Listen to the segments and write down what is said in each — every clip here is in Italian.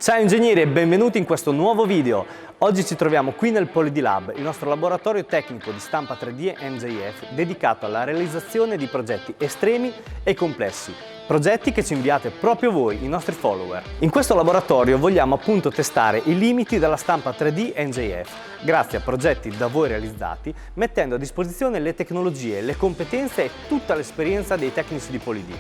Ciao ingegneri e benvenuti in questo nuovo video. Oggi ci troviamo qui nel PoliDLab, il nostro laboratorio tecnico di stampa 3D e MJF dedicato alla realizzazione di progetti estremi e complessi. Progetti che ci inviate proprio voi, i nostri follower. In questo laboratorio vogliamo appunto testare i limiti della stampa 3D e MJF, grazie a progetti da voi realizzati, mettendo a disposizione le tecnologie, le competenze e tutta l'esperienza dei tecnici di PoliD.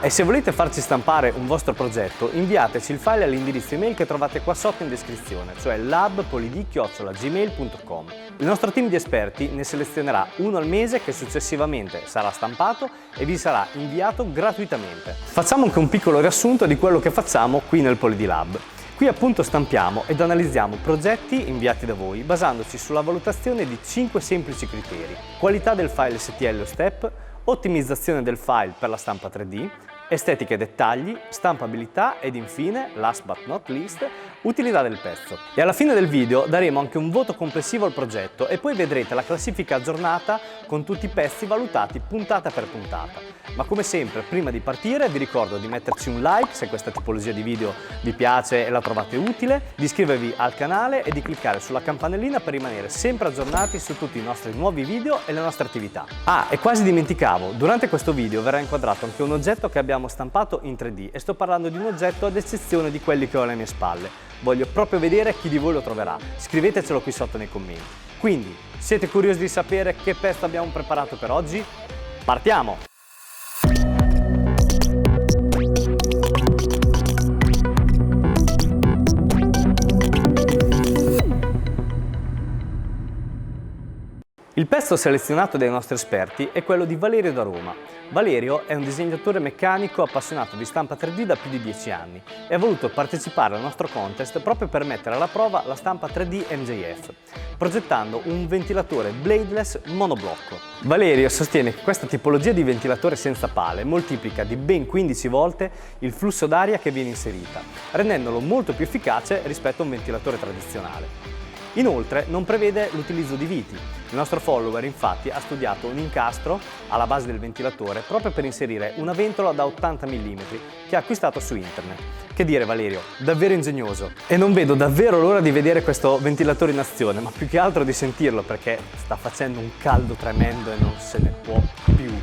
E se volete farci stampare un vostro progetto, inviateci il file all'indirizzo email che trovate qua sotto in descrizione, cioè labpolid@gmail.com. Il nostro team di esperti ne selezionerà uno al mese che successivamente sarà stampato e vi sarà inviato gratuitamente. Facciamo anche un piccolo riassunto di quello che facciamo qui nel PoliDLab. Qui appunto stampiamo ed analizziamo progetti inviati da voi basandoci sulla valutazione di 5 semplici criteri: qualità del file STL o STEP, ottimizzazione del file per la stampa 3D, estetica e dettagli, stampabilità ed infine, last but not least, utilità del pezzo. E alla fine del video daremo anche un voto complessivo al progetto e poi vedrete la classifica aggiornata con tutti i pezzi valutati puntata per puntata. Ma come sempre, prima di partire vi ricordo di metterci un like se questa tipologia di video vi piace e la trovate utile, di iscrivervi al canale e di cliccare sulla campanellina per rimanere sempre aggiornati su tutti i nostri nuovi video e le nostre attività. E quasi dimenticavo, durante questo video verrà inquadrato anche un oggetto che abbiamo stampato in 3D e sto parlando di un oggetto ad eccezione di quelli che ho alle mie spalle. Voglio proprio vedere chi di voi lo troverà. Scrivetecelo qui sotto nei commenti. Quindi, siete curiosi di sapere che pezzo abbiamo preparato per oggi? Partiamo! Il pezzo selezionato dai nostri esperti è quello di Valerio da Roma. Valerio è un disegnatore meccanico appassionato di stampa 3D da più di 10 anni e ha voluto partecipare al nostro contest proprio per mettere alla prova la stampa 3D MJF, progettando un ventilatore bladeless monoblocco. Valerio sostiene che questa tipologia di ventilatore senza pale moltiplica di ben 15 volte il flusso d'aria che viene inserita, rendendolo molto più efficace rispetto a un ventilatore tradizionale. Inoltre non prevede l'utilizzo di viti. Il nostro follower infatti ha studiato un incastro alla base del ventilatore proprio per inserire una ventola da 80 mm che ha acquistato su internet. Che dire Valerio, davvero ingegnoso! E non vedo davvero l'ora di vedere questo ventilatore in azione, ma più che altro di sentirlo perché sta facendo un caldo tremendo e non se ne può più.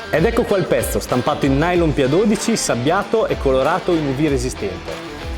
Ed ecco qua il pezzo, stampato in nylon P12, sabbiato e colorato in UV resistente.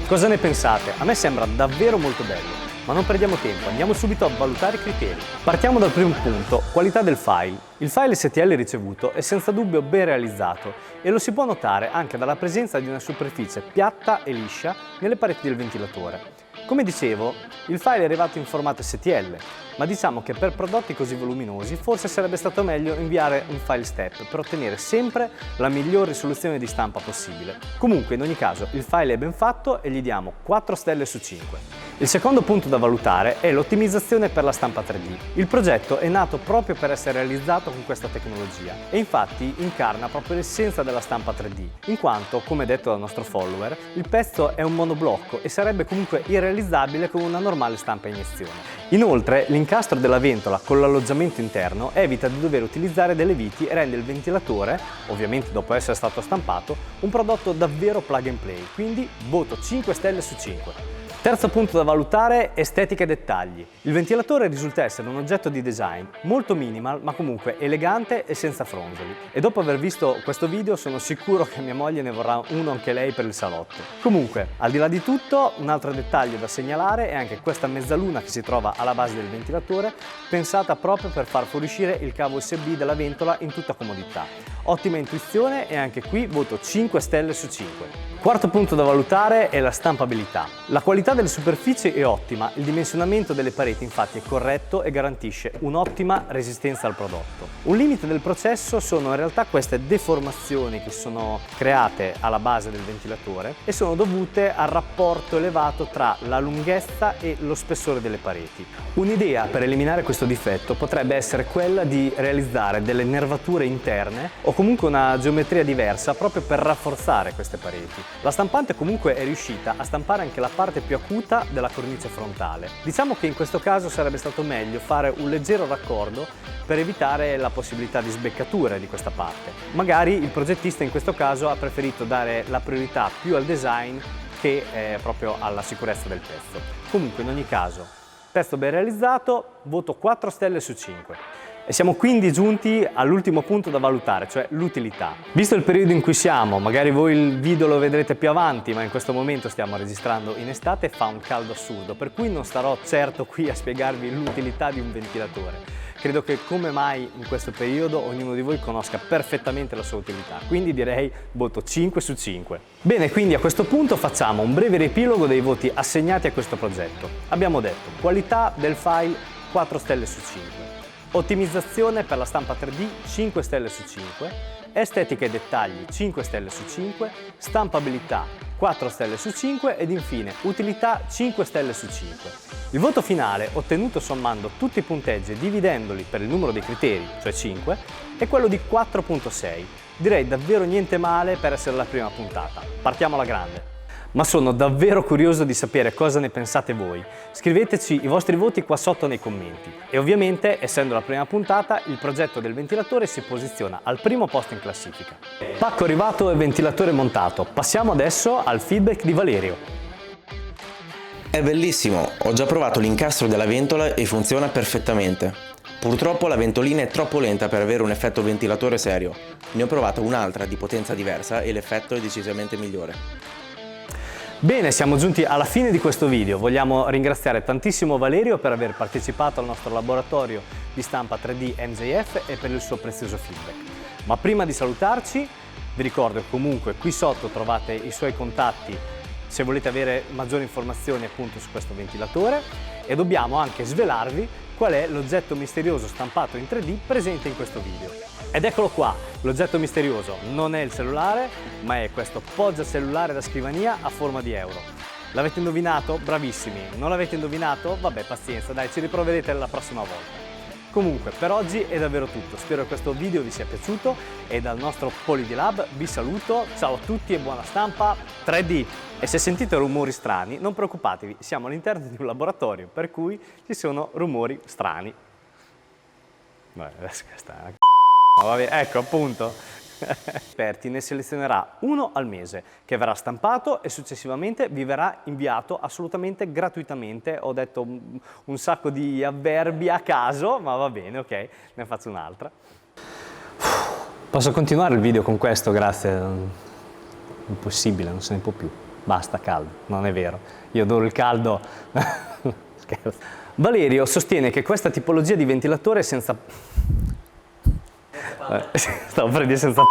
Cosa ne pensate? A me sembra davvero molto bello, ma non perdiamo tempo, andiamo subito a valutare i criteri. Partiamo dal primo punto, qualità del file. Il file STL ricevuto è senza dubbio ben realizzato e lo si può notare anche dalla presenza di una superficie piatta e liscia nelle pareti del ventilatore. Come dicevo, il file è arrivato in formato STL, ma diciamo che per prodotti così voluminosi forse sarebbe stato meglio inviare un file STEP per ottenere sempre la miglior risoluzione di stampa possibile. Comunque, in ogni caso, il file è ben fatto e gli diamo 4 stelle su 5. Il secondo punto da valutare è l'ottimizzazione per la stampa 3D. Il progetto è nato proprio per essere realizzato con questa tecnologia e infatti incarna proprio l'essenza della stampa 3D, in quanto, come detto dal nostro follower, il pezzo è un monoblocco e sarebbe comunque irrealizzabile con una normale stampa a iniezione. Inoltre, l'incastro della ventola con l'alloggiamento interno evita di dover utilizzare delle viti e rende il ventilatore, ovviamente dopo essere stato stampato, un prodotto davvero plug and play, quindi voto 5 stelle su 5. Terzo punto da valutare, estetica e dettagli. Il ventilatore risulta essere un oggetto di design molto minimal, ma comunque elegante e senza fronzoli. E dopo aver visto questo video sono sicuro che mia moglie ne vorrà uno anche lei per il salotto. Comunque, al di là di tutto, un altro dettaglio da segnalare è anche questa mezzaluna che si trova alla base del ventilatore, pensata proprio per far fuoriuscire il cavo USB della ventola in tutta comodità. Ottima intuizione e anche qui voto 5 stelle su 5. Quarto punto da valutare è la stampabilità. La qualità delle superfici è ottima, il dimensionamento delle pareti infatti è corretto e garantisce un'ottima resistenza al prodotto. Un limite del processo sono in realtà queste deformazioni che sono create alla base del ventilatore e sono dovute al rapporto elevato tra la lunghezza e lo spessore delle pareti. Un'idea per eliminare questo difetto potrebbe essere quella di realizzare delle nervature interne o comunque una geometria diversa proprio per rafforzare queste pareti. La stampante comunque è riuscita a stampare anche la parte più acuta della cornice frontale. Diciamo che in questo caso sarebbe stato meglio fare un leggero raccordo per evitare la possibilità di sbeccature di questa parte. Magari il progettista in questo caso ha preferito dare la priorità più al design che proprio alla sicurezza del pezzo. Comunque in ogni caso, testo ben realizzato, voto 4 stelle su 5. E siamo quindi giunti all'ultimo punto da valutare, cioè l'utilità. Visto il periodo in cui siamo, magari voi il video lo vedrete più avanti, ma in questo momento stiamo registrando in estate e fa un caldo assurdo, per cui non starò certo qui a spiegarvi l'utilità di un ventilatore. Credo che come mai in questo periodo ognuno di voi conosca perfettamente la sua utilità, quindi direi voto 5 su 5. Bene, quindi a questo punto facciamo un breve riepilogo dei voti assegnati a questo progetto. Abbiamo detto qualità del file 4 stelle su 5. Ottimizzazione per la stampa 3D 5 stelle su 5, estetica e dettagli 5 stelle su 5, stampabilità 4 stelle su 5 ed infine utilità 5 stelle su 5. Il voto finale, ottenuto sommando tutti i punteggi e dividendoli per il numero dei criteri, cioè 5, è quello di 4.6. Direi davvero niente male per essere la prima puntata. Partiamo alla grande! Ma sono davvero curioso di sapere cosa ne pensate voi. Scriveteci i vostri voti qua sotto nei commenti. E ovviamente, essendo la prima puntata, il progetto del ventilatore si posiziona al primo posto in classifica. Pacco arrivato e ventilatore montato. Passiamo adesso al feedback di Valerio. È bellissimo, ho già provato l'incastro della ventola e funziona perfettamente. Purtroppo la ventolina è troppo lenta per avere un effetto ventilatore serio. Ne ho provato un'altra di potenza diversa e l'effetto è decisamente migliore. Bene, siamo giunti alla fine di questo video. Vogliamo ringraziare tantissimo Valerio per aver partecipato al nostro laboratorio di stampa 3D MJF e per il suo prezioso feedback. Ma prima di salutarci, vi ricordo che comunque qui sotto trovate i suoi contatti se volete avere maggiori informazioni appunto su questo ventilatore e dobbiamo anche svelarvi qual è l'oggetto misterioso stampato in 3D presente in questo video. Ed eccolo qua, l'oggetto misterioso non è il cellulare, ma è questo poggiacellulare da scrivania a forma di euro. L'avete indovinato? Bravissimi! Non l'avete indovinato? Vabbè, pazienza, dai, ci riproverete la prossima volta. Comunque, per oggi è davvero tutto. Spero che questo video vi sia piaciuto e dal nostro PoliDLab vi saluto. Ciao a tutti e buona stampa 3D! E se sentite rumori strani, non preoccupatevi, siamo all'interno di un laboratorio, per cui ci sono rumori strani. Vabbè, adesso questa... Vabbè, ecco appunto. Esperti ne selezionerà uno al mese che verrà stampato e successivamente vi verrà inviato assolutamente gratuitamente. Ho detto un sacco di avverbi a caso, ma va bene, ok, ne faccio un'altra. Posso continuare il video con questo? Grazie. Impossibile, non se ne può più. Basta, caldo. Non è vero. Io adoro il caldo. Scherzo. Valerio sostiene che questa tipologia di ventilatore senza... Stavo per dire senza